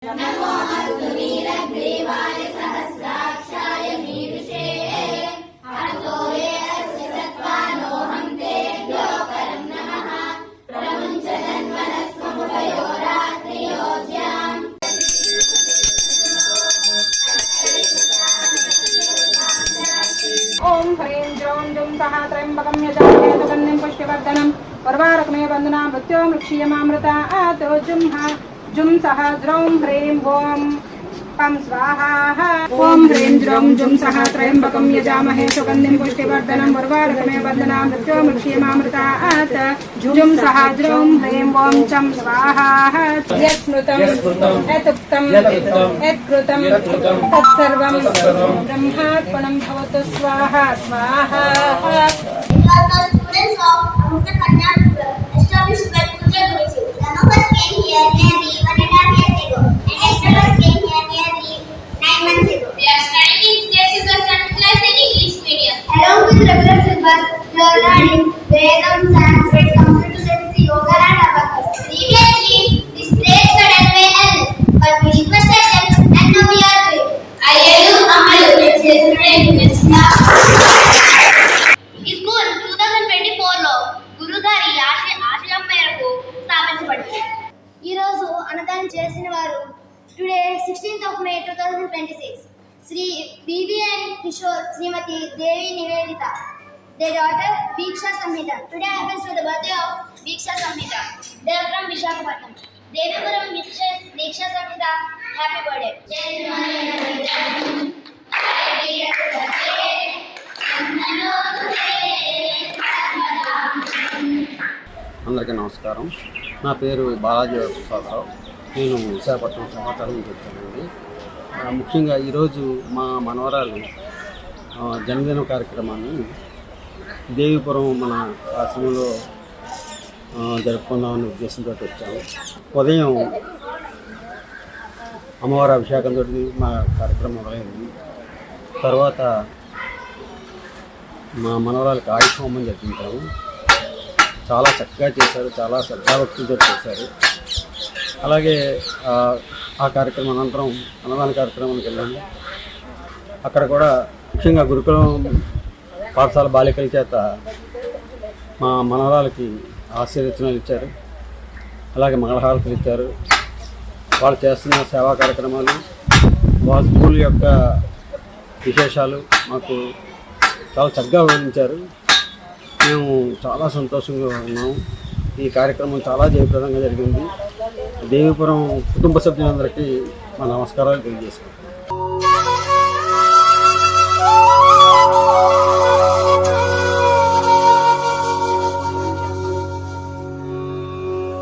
ओम ह्रीं ज्रों जुं सः त्र्यम्बकं यजामहे सुगन्धिं पुष्टिवर्धनं उर्वारुकमेव वन्दना मृत्यो मृक्षीयमामृता आतो जुं सः ज्रौं ह्रीं ॐ पं स्वाहा ओम ह्रीं ज्रों जुं सः त्र्यम्बकं यजामहे सुगन्धिं पुष्टिवर्धनं उर्वारुकमेव वन्दना मृत्यो मृक्षीयमामृता आतो जुं सः ज्रौं ह्रीं ॐ चं स्वाहा यत्स्मृतं यदुक्तं यत्कृतं तत्सर्वं ब्रह्मार्पणं भवतु स्वाहा स्वाहा। Students of Amrita Kanya established by Puja Gurukul. The numbers came here nearly 1.5 years ago, and extras came here nearly 9 months ago. They are studying in state syllabus and class in English medium. Along with regular syllabus, they are learning Vedam, Sanskrit, computer science, yoga, and abacus. Previously, this place were done by others, but we requested them, and now we are doing. Ayyalu Amalu, let's say ఈ school 2024 లో గురుగారి ఆశయం మేరకు స్థాపించబడింది. ఈ రోజు అన్నదానం చేసిన వారు today 16th of May 2026 Shri VVN Kishore, Shrimati Devi Nivedita, their daughter Diksha Samhita. Today happens to the birthday of Diksha Samhita. They are from Visakhapatnam. Devipuram Diksha Samhita, happy birthday. అందరికీ నమస్కారం. నా పేరు బాలాజీ ప్రసాదరావు. నేను విశాఖపట్నం సమాచారం నుంచి వచ్చానండి. ముఖ్యంగా ఈరోజు మా మనవరాలు జన్మదిన కార్యక్రమాన్ని దేవిపురం మన ఆశ్రమంలో జరుపుకుందామనే ఉద్దేశంతో వచ్చాము. ఉదయం అమ్మవారి అభిషేకంతో మా కార్యక్రమం మొదలైంది. తర్వాత మా మనవరాలకు ఆయుష్ హోమం జరిపించాము. చాలా చక్కగా చేశారు, చాలా శ్రద్ధాభక్తులతో చేశారు. అలాగే ఆ కార్యక్రమం అనంతరం అన్నదాన కార్యక్రమానికి వెళ్ళాము. అక్కడ కూడా ముఖ్యంగా గురుకులం పాఠశాల బాలికల చేత మా మనవరాలకి ఆశీర్వచనాలు ఇచ్చారు. అలాగే మంగళహారతులు ఇచ్చారు. వాళ్ళు చేస్తున్న సేవా కార్యక్రమాలు, వాళ్ళ స్కూల్ యొక్క విశేషాలు మాకు చాలా చక్కగా వివరించారు. మేము చాలా సంతోషంగా ఉన్నాము. ఈ కార్యక్రమం చాలా జయప్రదంగా జరిగింది. దేవిపురం కుటుంబ సభ్యులందరికీ మా నమస్కారాలు తెలియజేసుకుంటాం.